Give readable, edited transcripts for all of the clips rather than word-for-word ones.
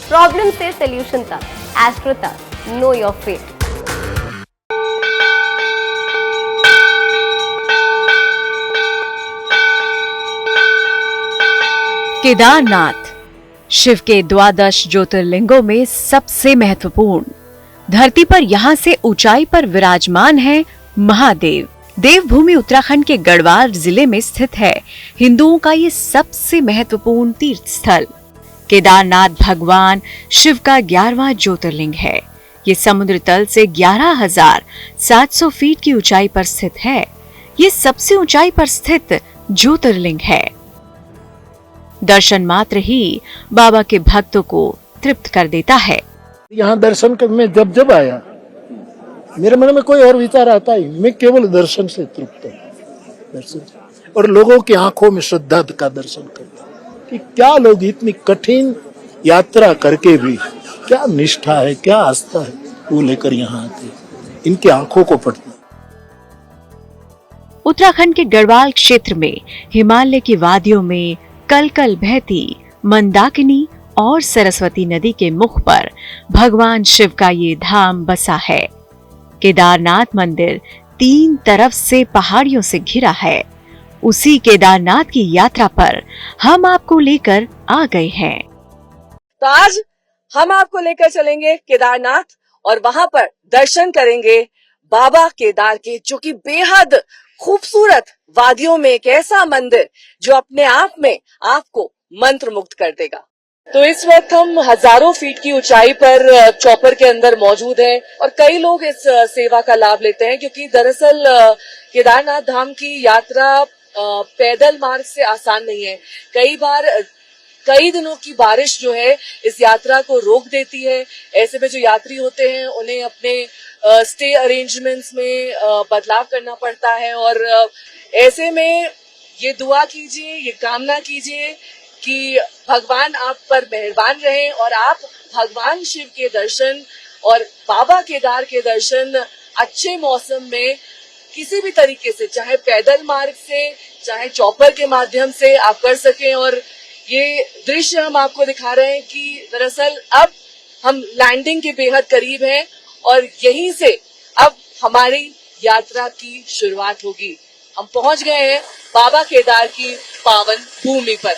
Problem से solution तक, astro तक, know your fate. Kedarnath Shiva के द्वादश ज्योतिर्लिंगों में सबसे महत्वपूर्ण। धरती पर यहाँ से ऊंचाई पर विराजमान है महादेव। देवभूमि उत्तराखंड के गढ़वाल जिले में स्थित है हिंदुओं का ये सबसे महत्वपूर्ण तीर्थ स्थल। केदारनाथ भगवान शिव का 11वां ज्योतिर्लिंग है। ये समुद्र तल से 11,700 फीट की ऊंचाई पर स्थित है। ये सबसे ऊंचाई पर स्थित ज्योतिर्लिंग है। दर्शन मात्र ही बाबा के भक्तों को तृप्त कर देता है। यहाँ दर्शन कर मैं जब आया, मेरे मन में कोई और विचार आता ही, मैं केवल दर्शन से तृप्त हूँ। दर्शन और लोगों की आंखों में श्रद्धा का दर्शन करता कि क्या लोग इतनी कठिन यात्रा करके भी क्या निष्ठा है, क्या आस्था है, वो लेकर यहाँ आते, इनकी आंखों को पढ़ते। उत्तराखंड के गढ़वाल क्षेत्र में हिमालय की वादियों में कल कल बहती मंदाकिनी और सरस्वती नदी के मुख पर भगवान शिव का ये धाम बसा है। केदारनाथ मंदिर 3 तरफ से पहाड़ियों से घिरा है। उसी केदारनाथ की यात्रा पर हम आपको लेकर आ गए हैं। तो आज हम आपको लेकर चलेंगे केदारनाथ और वहां पर दर्शन करेंगे बाबा केदार के, जो कि बेहद खूबसूरत वादियों में एक ऐसा मंदिर जो अपने आप में आपको मंत्र मुग्ध कर देगा। तो इस वक्त हम हजारों फीट की ऊंचाई पर चौपर के अंदर मौजूद हैं और कई लोग इस सेवा का लाभ लेते हैं, क्योंकि दरअसल केदारनाथ धाम की यात्रा पैदल मार्ग से आसान नहीं है। कई बार कई दिनों की बारिश जो है इस यात्रा को रोक देती है। ऐसे में जो यात्री होते हैं उन्हें अपने स्टे अरेंजमेंट्स में बदलाव करना पड़ता है और ऐसे में ये दुआ कीजिए, ये कामना कीजिए कि भगवान आप पर मेहरबान रहें और आप भगवान शिव के दर्शन और बाबा केदार के दर्शन अच्छे मौसम में किसी भी तरीके से, चाहे पैदल मार्ग से, चाहे चौपर के माध्यम से आप कर सकें। और ये दृश्य हम आपको दिखा रहे हैं कि दरअसल अब हम लैंडिंग के बेहद करीब हैं और यहीं से अब हमारी यात्रा की शुरुआत होगी। हम पहुंच गए हैं बाबा केदार की पावन भूमि पर।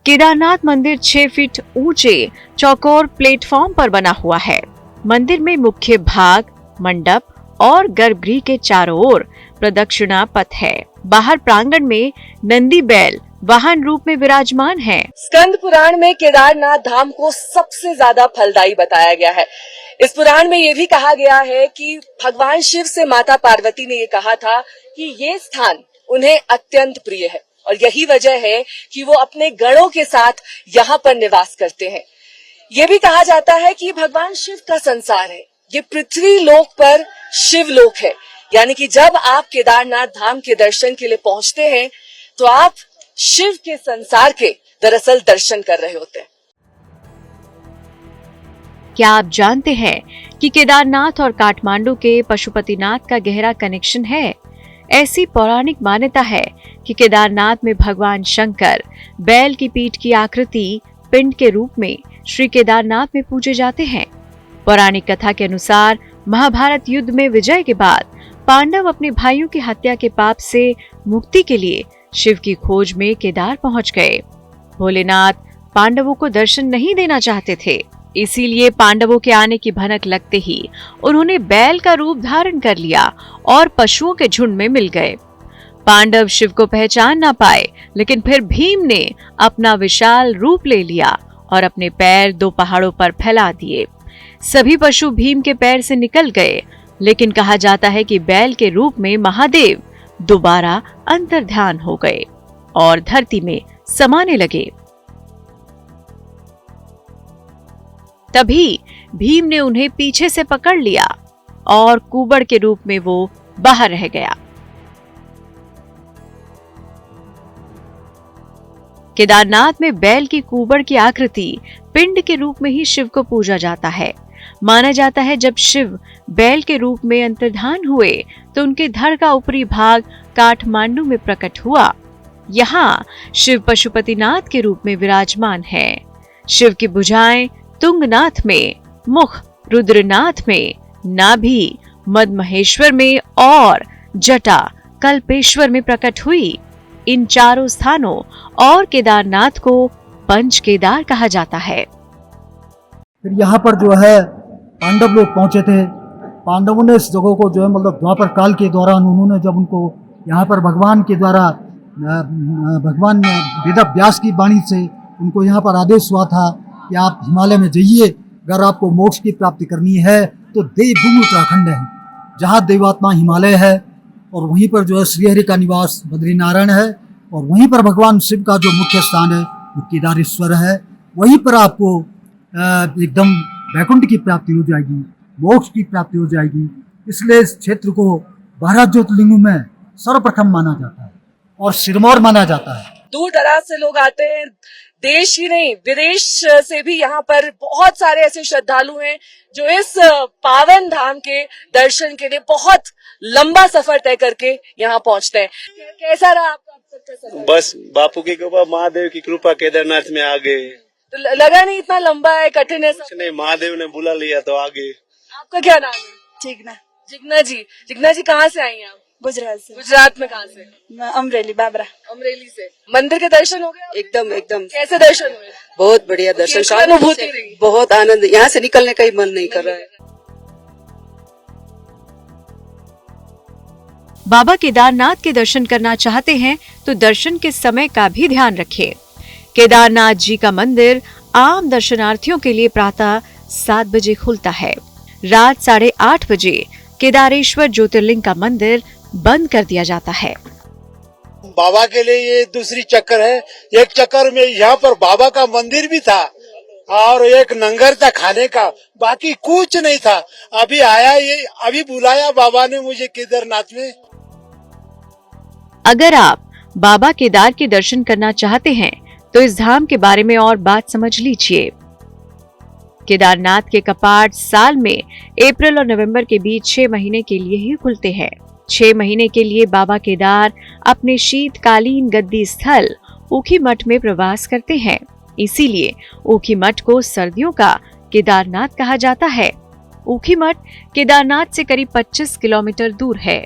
केदारनाथ मंदिर 6 फीट ऊंचे चौकोर प्लेटफॉर्म पर बना हुआ है। मंदिर में मुख्य भाग, मंडप और गर्भगृह के चारों ओर प्रदक्षिणा पथ है। बाहर प्रांगण में नंदी बैल वाहन रूप में विराजमान है। स्कंद पुराण में केदारनाथ धाम को सबसे ज्यादा फलदायी बताया गया है। इस पुराण में ये भी कहा गया है कि भगवान शिव से माता पार्वती ने ये कहा था कि ये स्थान उन्हें अत्यंत प्रिय है और यही वजह है कि वो अपने गणों के साथ यहाँ पर निवास करते हैं। ये भी कहा जाता है कि भगवान शिव का संसार है, ये पृथ्वी लोक पर शिव लोक है। यानी कि जब आप केदारनाथ धाम के दर्शन के लिए पहुंचते हैं तो आप शिव के संसार के दरअसल दर्शन कर रहे होते हैं। क्या आप जानते हैं कि केदारनाथ और काठमांडू के पशुपतिनाथ का गहरा कनेक्शन है? ऐसी पौराणिक मान्यता है कि केदारनाथ में भगवान शंकर बैल की पीठ की आकृति पिंड के रूप में श्री केदारनाथ में पूजे जाते हैं। पौराणिक कथा के अनुसार महाभारत युद्ध में विजय के बाद पांडव अपने भाइयों की हत्या के पाप से मुक्ति के लिए शिव की खोज में केदार पहुंच गए। भोलेनाथ पांडवों को दर्शन नहीं देना चाहते थे, इसीलिए पांडवों के आने की भनक लगते ही उन्होंने बैल का रूप धारण कर लिया और पशुओं के झुंड में मिल गए। पांडव शिव को पहचान ना पाए, लेकिन फिर भीम ने अपना विशाल रूप ले लिया और अपने पैर 2 पहाड़ों पर फैला दिए। सभी पशु भीम के पैर से निकल गए, लेकिन कहा जाता है कि बैल के रूप में महादेव दोबारा अंतर्ध्यान हो गए और धरती में समाने लगे। तभी भीम ने उन्हें पीछे से पकड़ लिया और कुबड़ के रूप में वो बाहर रह गया। केदारनाथ में बैल की कुबड़ की आकृति पिंड के रूप में ही शिव को पूजा जाता है। माना जाता है जब शिव बैल के रूप में अंतर्धान हुए तो उनके धड़ का ऊपरी भाग काठमांडू में प्रकट हुआ यहाँ शिव पशुपतिनाथ के रूप में विराजमान है। शिव की भुजाएं तुंगनाथ में, मुख रुद्रनाथ में, नाभि मदमहेश्वर में और जटा कल्पेश्वर में प्रकट हुई। इन चारों स्थानों और केदारनाथ को पंच केदार कहा जाता है। फिर यहाँ पर जो है पांडव लोग पहुंचे थे। पांडवों ने इस जगह को जो है मतलब द्वापर काल के दौरान उन्होंने जब उनको यहाँ पर भगवान के द्वारा भगवान वेद व्यास की वाणी से उनको यहाँ पर आदेश हुआ था कि आप हिमालय में जाइए, अगर आपको मोक्ष की प्राप्ति करनी है तो देवभूमि उत्तराखंड है, जहाँ देवात्मा हिमालय है, और वहीं पर जो है श्रीहरि का निवास बद्रीनारायण है, और वहीं पर भगवान शिव का जो मुख्य स्थान है वो केदारेश्वर है। वहीं पर आपको एकदम वैकुंठ की प्राप्ति हो जाएगी, मोक्ष की प्राप्ति हो जाएगी। इसलिए इस क्षेत्र को 12 ज्योतिर्लिंगों में सर्वप्रथम माना जाता है और सिरमौर माना जाता है। दूर दराज से लोग आते हैं, देश ही नहीं विदेश से भी यहाँ पर बहुत सारे ऐसे श्रद्धालु हैं जो इस पावन धाम के दर्शन के लिए बहुत लंबा सफर तय करके यहाँ पहुँचते हैं। कैसा रहा आपका अब तक का सफर? बस बापू की कृपा, महादेव की कृपा, केदारनाथ में आ गए। तो लगा नहीं इतना लंबा है, कठिन है कुछ नहीं, महादेव ने बुला लिया तो आ गए। आपका क्या नाम है? जिग्ना। जिग्ना जी। जिग्ना जी कहाँ से आई हैं आप? गुजरात से। गुजरात में कहाँ से? अमरेली बाबरा। अमरेली से। मंदिर के दर्शन हो गए? एकदम एकदम कैसे दर्शन हुए? बहुत बढ़िया दर्शन, कैसी शांति अनुभूति से, रही? बहुत आनंद, यहाँ से निकलने का ही मन नहीं कर रहा है। बाबा केदारनाथ के दर्शन करना चाहते हैं तो दर्शन के समय का भी ध्यान रखें। केदारनाथ जी का मंदिर आम दर्शनार्थियों के लिए प्रातः 7 बजे खुलता है। रात 8:30 बजे केदारेश्वर ज्योतिर्लिंग का मंदिर बंद कर दिया जाता है। बाबा के लिए ये दूसरी चक्कर है। एक चक्कर में यहाँ पर बाबा का मंदिर भी था और एक लंगर था खाने का, बाकी कुछ नहीं था। अभी आया, ये अभी बुलाया बाबा ने मुझे केदारनाथ में। अगर आप बाबा केदार के दर्शन करना चाहते हैं तो इस धाम के बारे में और बात समझ लीजिए। केदारनाथ के कपाट साल में अप्रैल और नवंबर के बीच 6 महीने के लिए ही खुलते हैं। 6 महीने के लिए बाबा केदार अपने शीतकालीन गद्दी स्थल ऊखीमठ में प्रवास करते हैं। इसीलिए ऊखीमठ को सर्दियों का केदारनाथ कहा जाता है। ऊखीमठ केदारनाथ से करीब 25 किलोमीटर दूर है।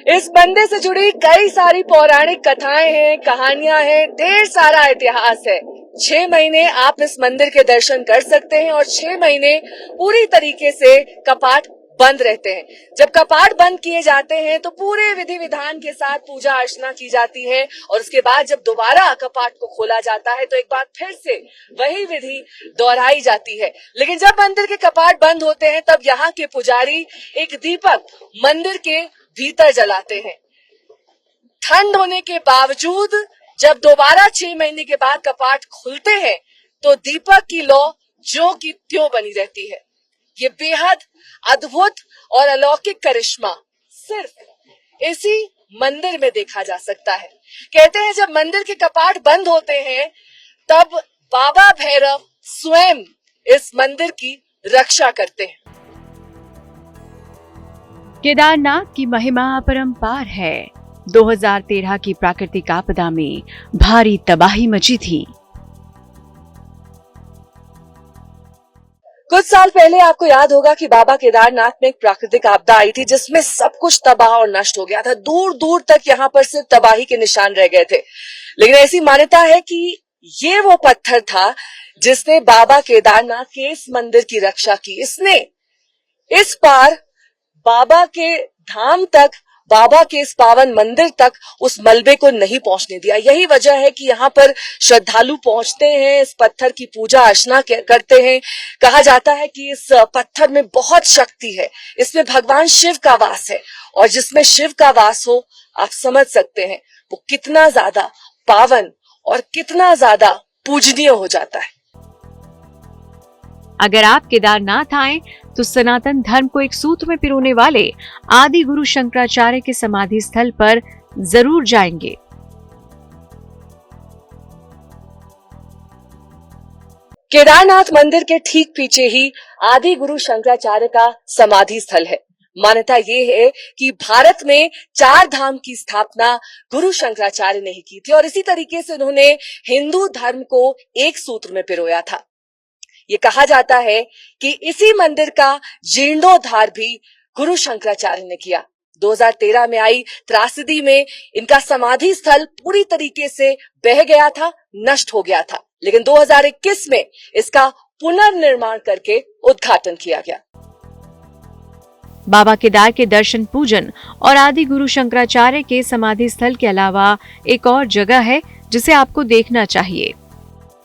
इस मंदिर से जुड़ी कई सारी पौराणिक कथाएं हैं, कहानियां हैं, ढेर सारा इतिहास है। 6 महीने आप इस मंदिर के दर्शन कर सकते हैं और 6 महीने पूरी तरीके से कपाट बंद रहते हैं। जब कपाट बंद किए जाते हैं तो पूरे विधि विधान के साथ पूजा अर्चना की जाती है और उसके बाद जब दोबारा कपाट को खोला जाता है तो एक बार फिर से वही विधि दोहराई जाती है। लेकिन जब मंदिर के कपाट बंद होते हैं तब यहाँ के पुजारी एक दीपक मंदिर के भीतर जलाते हैं। ठंड होने के बावजूद जब दोबारा 6 महीने के बाद कपाट खुलते हैं तो दीपक की लौ ज्यों की त्यों बनी रहती है। ये बेहद अद्भुत और अलौकिक करिश्मा सिर्फ इसी मंदिर में देखा जा सकता है। कहते हैं जब मंदिर के कपाट बंद होते हैं तब बाबा भैरव स्वयं इस मंदिर की रक्षा करते हैं। केदारनाथ की महिमा अपरंपार है। 2013 की प्राकृतिक आपदा में भारी तबाही मची थी। कुछ साल पहले आपको याद होगा कि बाबा केदारनाथ में एक प्राकृतिक आपदा आई थी जिसमें सब कुछ तबाह और नष्ट हो गया था। दूर दूर तक यहाँ पर सिर्फ तबाही के निशान रह गए थे। लेकिन ऐसी मान्यता है कि ये वो पत्थर था जिसने बाबा केदारनाथ के इस मंदिर की रक्षा की। इसने इस पार बाबा के धाम तक, बाबा के इस पावन मंदिर तक उस मलबे को नहीं पहुंचने दिया। यही वजह है कि यहाँ पर श्रद्धालु पहुंचते हैं, इस पत्थर की पूजा अर्चना करते हैं। कहा जाता है कि इस पत्थर में बहुत शक्ति है, इसमें भगवान शिव का वास है और जिसमें शिव का वास हो आप समझ सकते हैं वो कितना ज्यादा पावन और कितना ज्यादा पूजनीय हो जाता है। अगर आप केदारनाथ आएं तो सनातन धर्म को एक सूत्र में पिरोने वाले आदि गुरु शंकराचार्य के समाधि स्थल पर जरूर जाएंगे। केदारनाथ मंदिर के ठीक पीछे ही आदि गुरु शंकराचार्य का समाधि स्थल है। मान्यता ये है कि भारत में 4 धाम की स्थापना गुरु शंकराचार्य ने ही की थी और इसी तरीके से उन्होंने हिंदू धर्म को एक सूत्र में पिरोया था। ये कहा जाता है कि इसी मंदिर का जीर्णोद्धार भी गुरु शंकराचार्य ने किया। 2013 में आई त्रासदी में इनका समाधि स्थल पूरी तरीके से बह गया था, नष्ट हो गया था, लेकिन 2021 में इसका पुनर्निर्माण करके उद्घाटन किया गया। बाबा केदार के दर्शन पूजन और आदि गुरु शंकराचार्य के समाधि स्थल के अलावा एक और जगह है जिसे आपको देखना चाहिए।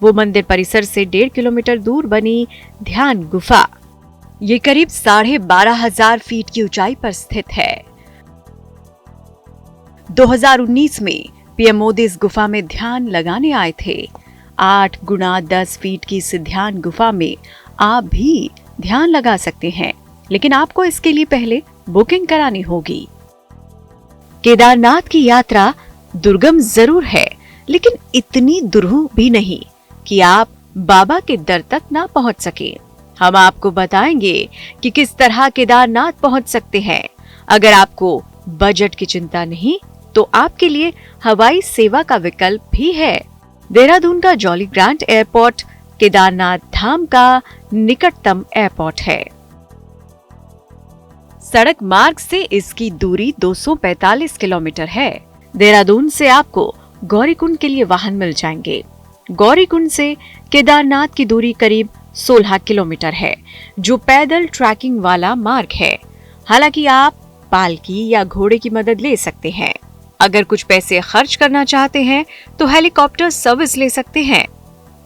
वो मंदिर परिसर से 1.5 किलोमीटर दूर बनी ध्यान गुफा। ये करीब 12,500 फीट की ऊंचाई पर स्थित है। 2019 में पीएम मोदी इस गुफा में ध्यान लगाने आए थे। 8 × 10 फीट की इस ध्यान गुफा में आप भी ध्यान लगा सकते हैं, लेकिन आपको इसके लिए पहले बुकिंग करानी होगी। केदारनाथ की यात्रा दुर्गम जरूर है, लेकिन इतनी दुरूह भी नहीं कि आप बाबा के दर तक ना पहुंच सके। हम आपको बताएंगे कि किस तरह केदारनाथ पहुंच सकते हैं। अगर आपको बजट की चिंता नहीं, तो आपके लिए हवाई सेवा का विकल्प भी है। देहरादून का जॉली ग्रांट एयरपोर्ट केदारनाथ धाम का निकटतम एयरपोर्ट है। सड़क मार्ग से इसकी दूरी 245 किलोमीटर है। देहरादून से आपको गौरीकुंड के लिए वाहन मिल जाएंगे। गौरीकुंड से केदारनाथ की दूरी करीब 16 किलोमीटर है, जो पैदल ट्रैकिंग वाला मार्ग है। हालांकि आप पालकी या घोड़े की मदद ले सकते हैं। अगर कुछ पैसे खर्च करना चाहते हैं तो हेलीकॉप्टर सर्विस ले सकते हैं।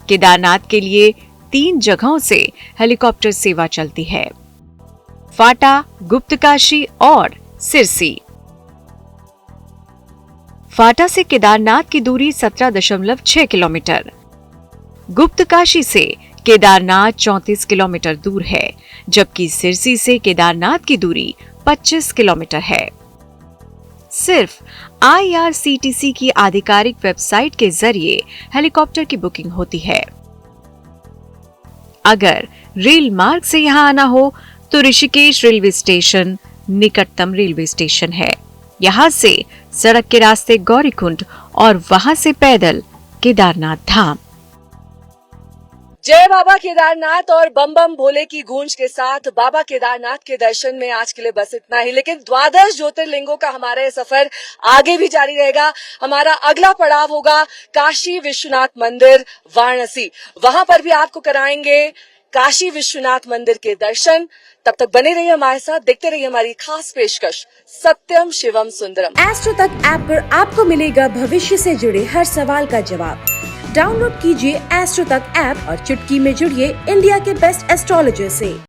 केदारनाथ के लिए 3 जगहों से हेलीकॉप्टर सेवा चलती है: फाटा, गुप्तकाशी और सिरसी। फाटा से केदारनाथ की दूरी 17.6 किलोमीटर, गुप्तकाशी से केदारनाथ 34 किलोमीटर दूर है, जबकि सिरसी से केदारनाथ की दूरी 25 किलोमीटर है। सिर्फ IRCTC की आधिकारिक वेबसाइट के जरिए हेलीकॉप्टर की बुकिंग होती है। अगर रेल मार्ग से यहां आना हो तो ऋषिकेश रेलवे स्टेशन निकटतम रेलवे स्टेशन है। यहां से सड़क के रास्ते गौरीकुंड और वहां से पैदल केदारनाथ धाम। जय बाबा केदारनाथ और बम बम भोले की गूंज के साथ बाबा केदारनाथ के दर्शन में आज के लिए बस इतना ही, लेकिन 12 ज्योतिर्लिंगों का हमारा ये सफर आगे भी जारी रहेगा। हमारा अगला पड़ाव होगा काशी विश्वनाथ मंदिर वाराणसी। वहां पर भी आपको कराएंगे काशी विश्वनाथ मंदिर के दर्शन। तब तक बने रहिए हमारे साथ, देखते रहिए हमारी खास पेशकश सत्यम शिवम सुंदरम। एस्ट्रो तक ऐप पर आपको मिलेगा भविष्य से जुड़े हर सवाल का जवाब। डाउनलोड कीजिए एस्ट्रो तक ऐप और चुटकी में जुड़िए इंडिया के बेस्ट एस्ट्रोलॉजर से।